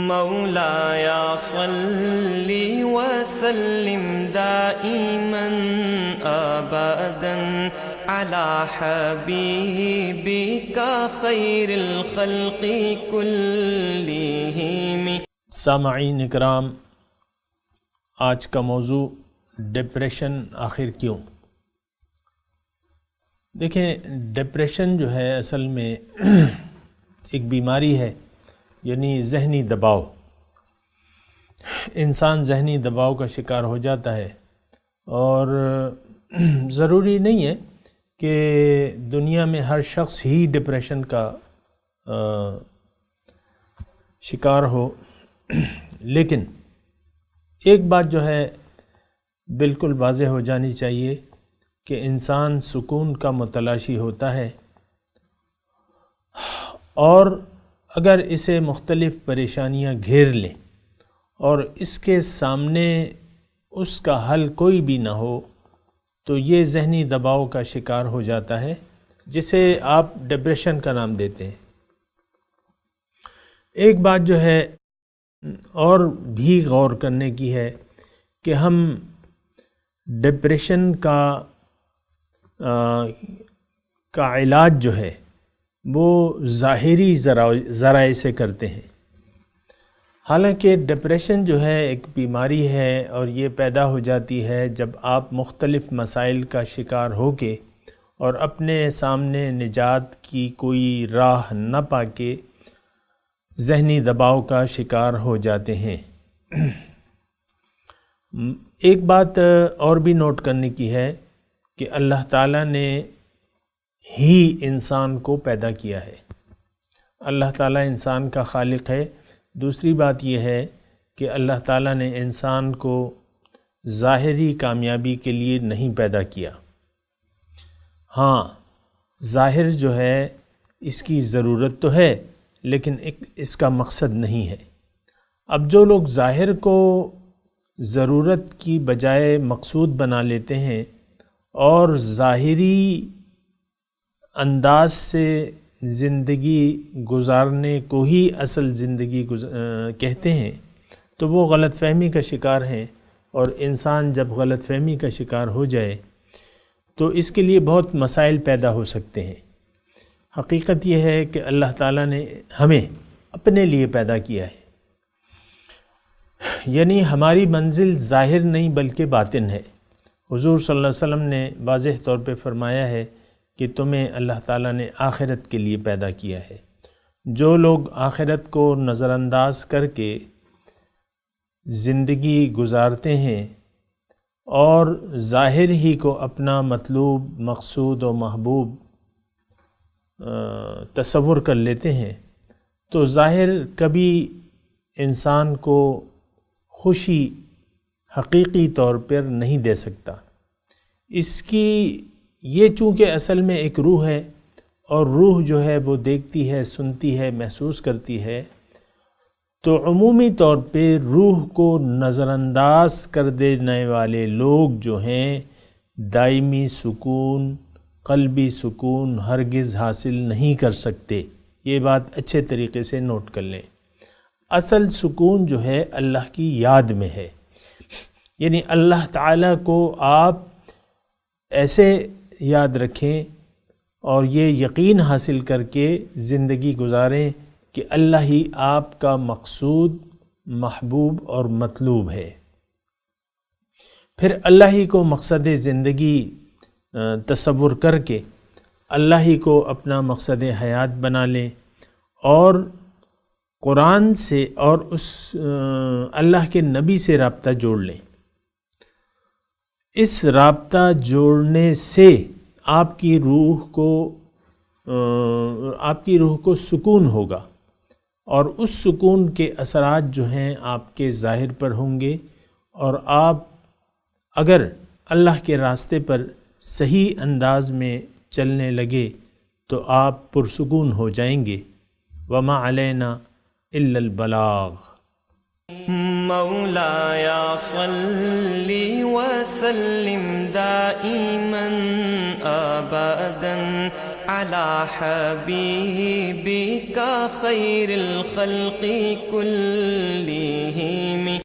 مولایا صلی وسلم دائما ابدا علی حبیبک خیر الخلق کلہم۔ سامعین اکرام، آج کا موضوع ڈپریشن آخر کیوں؟ دیکھیں، ڈپریشن جو ہے اصل میں ایک بیماری ہے، یعنی ذہنی دباؤ۔ انسان ذہنی دباؤ کا شکار ہو جاتا ہے، اور ضروری نہیں ہے کہ دنیا میں ہر شخص ہی ڈپریشن کا شکار ہو، لیکن ایک بات جو ہے بالکل واضح ہو جانی چاہیے کہ انسان سکون کا متلاشی ہوتا ہے، اور اگر اسے مختلف پریشانیاں گھیر لیں اور اس کے سامنے اس کا حل کوئی بھی نہ ہو تو یہ ذہنی دباؤ کا شکار ہو جاتا ہے، جسے آپ ڈپریشن کا نام دیتے ہیں۔ ایک بات جو ہے اور بھی غور کرنے کی ہے کہ ہم ڈپریشن کا علاج جو ہے وہ ظاہری ذرائع سے کرتے ہیں، حالانکہ ڈپریشن جو ہے ایک بیماری ہے، اور یہ پیدا ہو جاتی ہے جب آپ مختلف مسائل کا شکار ہو کے اور اپنے سامنے نجات کی کوئی راہ نہ پا کے ذہنی دباؤ کا شکار ہو جاتے ہیں۔ ایک بات اور بھی نوٹ کرنے کی ہے کہ اللہ تعالیٰ نے ہی انسان کو پیدا کیا ہے، اللہ تعالیٰ انسان کا خالق ہے۔ دوسری بات یہ ہے کہ اللہ تعالیٰ نے انسان کو ظاہری کامیابی کے لیے نہیں پیدا کیا۔ ہاں، ظاہر جو ہے اس کی ضرورت تو ہے، لیکن اس کا مقصد نہیں ہے۔ اب جو لوگ ظاہر کو ضرورت کی بجائے مقصود بنا لیتے ہیں اور ظاہری انداز سے زندگی گزارنے کو ہی اصل زندگی کہتے ہیں، تو وہ غلط فہمی کا شکار ہیں، اور انسان جب غلط فہمی کا شکار ہو جائے تو اس کے لیے بہت مسائل پیدا ہو سکتے ہیں۔ حقیقت یہ ہے کہ اللہ تعالیٰ نے ہمیں اپنے لیے پیدا کیا ہے، یعنی ہماری منزل ظاہر نہیں بلکہ باطن ہے۔ حضور صلی اللہ علیہ وسلم نے واضح طور پہ فرمایا ہے کہ تمہیں اللہ تعالیٰ نے آخرت کے لیے پیدا کیا ہے۔ جو لوگ آخرت کو نظر انداز کر کے زندگی گزارتے ہیں اور ظاہر ہی کو اپنا مطلوب، مقصود و محبوب تصور کر لیتے ہیں، تو ظاہر کبھی انسان کو خوشی حقیقی طور پر نہیں دے سکتا۔ اس کی یہ چونکہ اصل میں ایک روح ہے، اور روح جو ہے وہ دیکھتی ہے، سنتی ہے، محسوس کرتی ہے، تو عمومی طور پہ روح کو نظر انداز کر دینے والے لوگ جو ہیں دائمی سکون، قلبی سکون ہرگز حاصل نہیں کر سکتے۔ یہ بات اچھے طریقے سے نوٹ کر لیں۔ اصل سکون جو ہے اللہ کی یاد میں ہے، یعنی اللہ تعالیٰ کو آپ ایسے یاد رکھیں اور یہ یقین حاصل کر کے زندگی گزاریں کہ اللہ ہی آپ کا مقصود، محبوب اور مطلوب ہے۔ پھر اللہ ہی کو مقصد زندگی تصور کر کے اللہ ہی کو اپنا مقصد حیات بنا لیں، اور قرآن سے اور اس اللہ کے نبی سے رابطہ جوڑ لیں۔ اس رابطہ جوڑنے سے آپ کی روح کو سکون ہوگا، اور اس سکون کے اثرات جو ہیں آپ کے ظاہر پر ہوں گے، اور آپ اگر اللہ کے راستے پر صحیح انداز میں چلنے لگے تو آپ پرسکون ہو جائیں گے۔ وما علینا الا البلاغ۔ مولایا صلی وسلم دائما ابدا على حبيبك خير الخلق كلهم